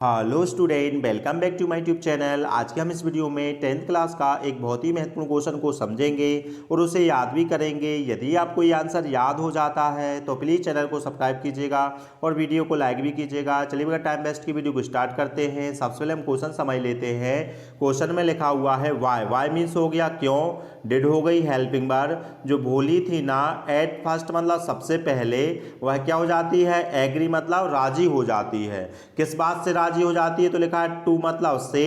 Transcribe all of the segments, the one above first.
Hello student, welcome back to my YouTube channel. आज के हम इस वीडियो में 10th क्लास का एक बहुत ही महत्वपूर्ण क्वेश्चन को समझेंगे और उसे याद भी करेंगे। यदि आपको ये आंसर याद हो जाता है तो प्लीज़ चैनल को सब्सक्राइब कीजिएगा और वीडियो को लाइक भी कीजिएगा। चलिए बगैर टाइम वेस्ट की वीडियो को स्टार्ट करते हैं। सबसे पहले हम क्वेश्चन समझ लेते हैं। क्वेश्चन में लिखा हुआ है वाई। वाई मीन्स हो गया क्यों, डिड हो गई हेल्पिंग वर्ब। जो भोली थी ना, एट फर्स्ट मतलब सबसे पहले, वह क्या हो जाती है, एग्री मतलब राजी हो जाती है। किस बात से राजी हो जाती है, तो लिखा है टू मतलब से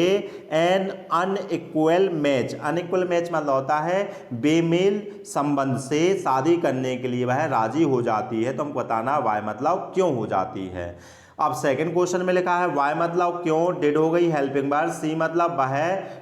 N unequal match. Unequal match मतलब होता है बेमेल संबंध से शादी करने के लिए वह राजी हो जाती है। तो हमको बताना वाई मतलब क्यों हो जाती है। अब सेकंड क्वेश्चन में लिखा है वाई मतलब क्यों, डिड हो गई हेल्पिंग वर्ब, सी मतलब वह,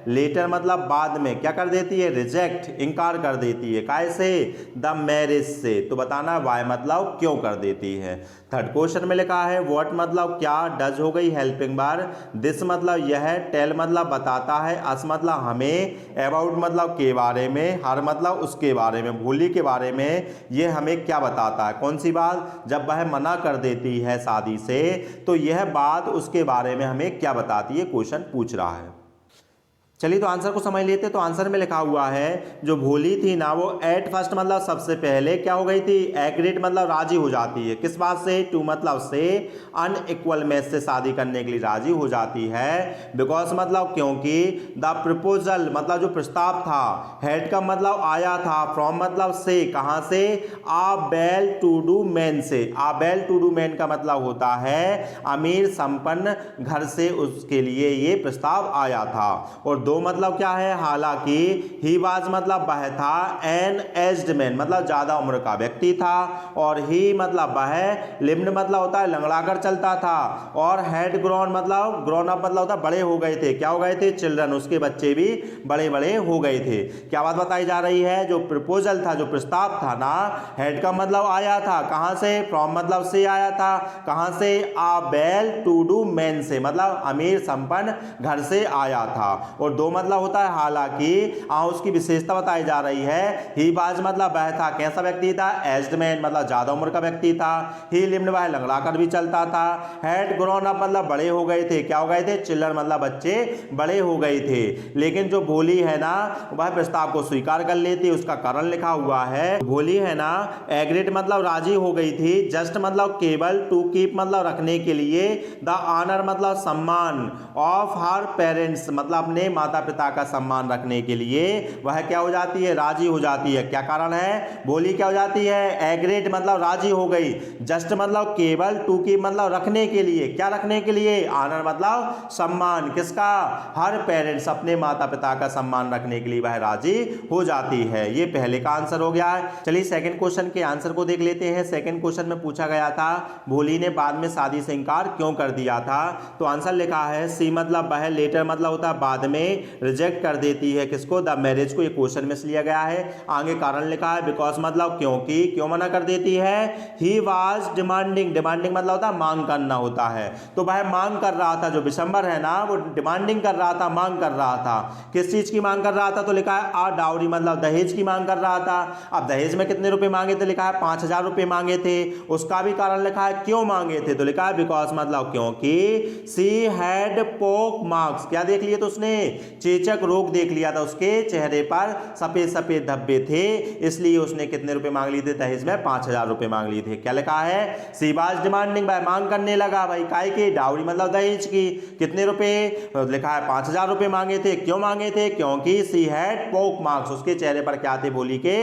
लेटर मतलब बाद में क्या कर देती है, रिजेक्ट इनकार कर देती है। कैसे, द मैरिज से। तो बताना वाई मतलब क्यों कर देती है। थर्ड क्वेश्चन में लिखा है व्हाट मतलब क्या, डज हो गई हेल्पिंग वर्ब, दिस मतलब यह, टेल मतलब बताता है, अस मतलब हमें, अबाउट मतलब के बारे में, हर मतलब उसके बारे में, भोली के बारे में ये हमें क्या बताता है। कौन सी बात, जब वह मना कर देती है शादी से तो यह बात उसके बारे में हमें क्या बताती है, क्वेश्चन पूछ रहा है। चलिए तो आंसर को समझ लेते हैं। तो आंसर में लिखा हुआ है जो भोली थी ना, वो एट फर्स्ट मतलब सबसे पहले क्या हो गई थी, एग्रीड मतलब राजी हो जाती है। किस बात से, टू मतलब से, अनइक्वल मैच से शादी करने के लिए राजी हो जाती है। बिकॉज मतलब क्योंकि, द प्रपोजल मतलब जो प्रस्ताव था, हेड का मतलब आया था, फ्रॉम मतलब से, कहां से, आ बेल टू डू मैन से। आ बेल टू डू मैन का मतलब होता है अमीर संपन्न घर से उसके लिए ये प्रस्ताव आया था। और दो मतलब क्या है, हालांकि, ही वाज मतलब वह था, एन एज्ड मैन मतलब ज्यादा उम्र का व्यक्ति था, और ही मतलब वह, लिम्ड मतलब होता है लंगड़ाकर चलता था, और हैड ग्रोन मतलब ग्रोन अप मतलब होता है बड़े हो गए थे। क्या हो गए थे, चिल्ड्रन, उसके बच्चे भी बड़े बड़े हो गए थे। क्या बात बताई जा रही है, जो प्रपोजल था, जो प्रस्ताव था ना, हेड का मतलब आया था, कहां से, फ्रॉम मतलब से आया था, कहां से, आ वेल टू डू मैन से मतलब अमीर संपन्न घर से आया था। और दो मतलब होता है हालांकि, उसकी विशेषता बताई जा रही है। ही बाज मतलब वह था, कैसा व्यक्ति था, एज्ड मैन मतलब ज्यादा उम्र का व्यक्ति था। ही लिम्ड वह लंगड़ा कर भी चलता था। हैड ग्रोन अप मतलब बड़े हो गए थे। क्या हो गए थे, चिल्ड्रन मतलब बच्चे बड़े हो गए थे। लेकिन जो भोली है ना, वह प्रस्ताव को स्वीकार कर लेती। उसका कारण लिखा हुआ है, भोली है ना, एग्रीड मतलब राजी हो गई थी, जस्ट मतलब केवल, टू कीप मतलब रखने के लिए, द ऑनर मतलब सम्मान, ऑफ हर पेरेंट्स मतलब अपने माता पिता का सम्मान रखने के लिए वह क्या हो जाती है, राजी हो जाती है। क्या कारण है, भोली क्या हो जाती है, एग्रीड मतलब राजी हो गई, जस्ट मतलब केवल, टू की मतलब रखने के लिए, क्या रखने के लिए, ऑनर मतलब सम्मान, किसका, हर पेरेंट्स अपने माता पिता का सम्मान रखने के लिए वह राजी हो जाती है। ये पहले का आंसर हो गया है। चलिए सेकंड क्वेश्चन के आंसर को देख लेते हैं। सेकंड क्वेश्चन में पूछा गया था भोली ने बाद में शादी से इंकार क्यों कर दिया था। तो आंसर लिखा है सी मतलब वह, लेटर मतलब होता है बाद में, रिजेक्ट कर देती है किसको, द मैरिज को। ये क्वेश्चन में से लिया गया है। आगे कारण लिखा है बिकॉज मतलब क्योंकि, क्यों मना कर देती है, ही वाज डिमांडिंग। डिमांडिंग मतलब होता है मांग करना होता है। तो वह मांग कर रहा था, जो बिशंबर है ना, वो डिमांडिंग कर रहा था, मांग कर रहा था। किस चीज की मांग कर रहा था, तो लिखा है आ डाउरी मतलब दहेज की मांग कर रहा था। अब दहेज में कितने रुपए मांगे थे, लिखा है 5,000 रुपए मांगे थे। उसका भी कारण लिखा है क्यों मांगे थे, तो लिखा है बिकॉज मतलब क्योंकि, सी हैड पोक मार्क्स। क्या देख लिए तो उसने, चेचक रोग देख लिया था, उसके चेहरे पर सफेद सफेद धब्बे थे, इसलिए उसने कितने रुपए मांग लिए थे, दहेज में 5,000 रुपए मांग लिए थे। क्या लिखा है, सी वाज डिमांडिंग, भाई मांग करने लगा भाई, काय की, डाउरी मतलब दहेज की। कितने रुपए, लिखा है 5,000 रुपए मांगे थे। क्यों मांगे थे, क्योंकि सी हैड पोक मार्क्स, उसके चेहरे पर क्या थे, भोली के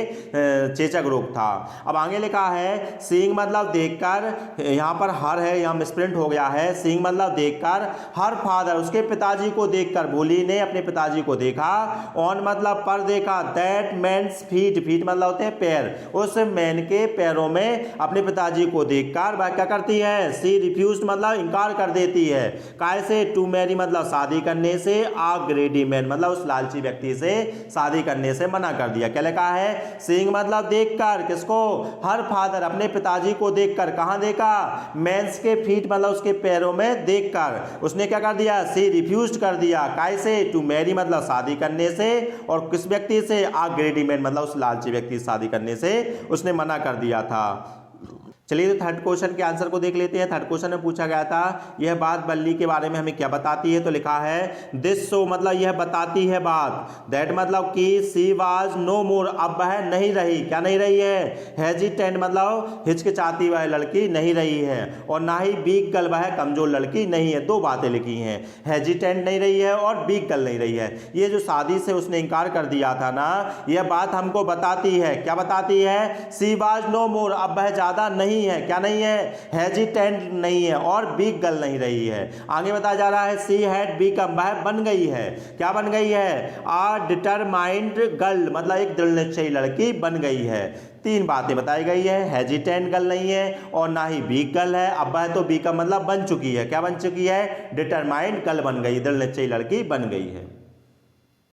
चेचक रोग था। अब आगे लिखा है सीइंग मतलब देखकर, यहां पर हर है, यहां मिसप्रिंट हो गया है। सीइंग मतलब देखकर, हर फादर उसके पिताजी को देखकर, भोली ने अपने पिताजी को देखा। ऑन मतलब पर देखा, दैट मैन्स फीट, फीट मतलब होते हैं पैर, उस मैन के पैरों में अपने पिताजी को देखकर वह क्या करती है, सी रिफ्यूज मतलब इनकार कर देती है। कैसे, टू मैरी मतलब शादी करने से, आ ग्रेडी मैन मतलब उस लालची व्यक्ति से शादी करने से मना कर दिया। क्या लिखा है, सीइंग मतलब देखकर, किसको, हर फादर अपने पिताजी को देखकर, कहां देखा, मैंस के फीट मतलब उसके पैरों में देखकर उसने क्या कर दिया, सी रिफ्यूज कर दिया। कैसे, टू मैरी मतलब शादी करने से, और किस व्यक्ति से, आ ग्रेडी मैन मतलब उस लालची व्यक्ति से शादी करने से उसने मना कर दिया था। चलिए तो थर्ड क्वेश्चन के आंसर को देख लेते हैं। थर्ड क्वेश्चन में पूछा गया था यह बात बल्ली के बारे में हमें क्या बताती है, तो लिखा है दिस शो मतलब यह बताती है बात, दैट मतलब कि सी वाज नो मोर अब वह नहीं रही, क्या नहीं रही है, हेजिटेंट मतलब हिचकिचाती वह लड़की नहीं रही है, और ना ही वीक गर्ल वह कमजोर लड़की नहीं है। दो बातें लिखी हैं, हेजिटेंट नहीं रही है और वीक गर्ल नहीं रही है। ये जो शादी से उसने इनकार कर दिया था ना, यह बात हमको बताती है, क्या बताती है, सी वाज नो मोर अब वह ज्यादा नहीं है, क्या नहीं है, हेजिटेंट नहीं है और वीक गर्ल नहीं रही है। आगे बताया जा रहा है सी हैड बीकम वह बन गई है, क्या बन गई है, आ डिटरमाइंड गर्ल मतलब एक दृढ़ निश्चयी लड़की बन गई है। तीन बातें बताई गई है, हेजिटेंट गर्ल नहीं है और ना ही वीक गर्ल है। अब वह तो बीकम मतलब बन चुकी है, क्या बन चुकी है, डिटरमाइंड गर्ल बन गई, दृढ़ निश्चयी लड़की बन गई है।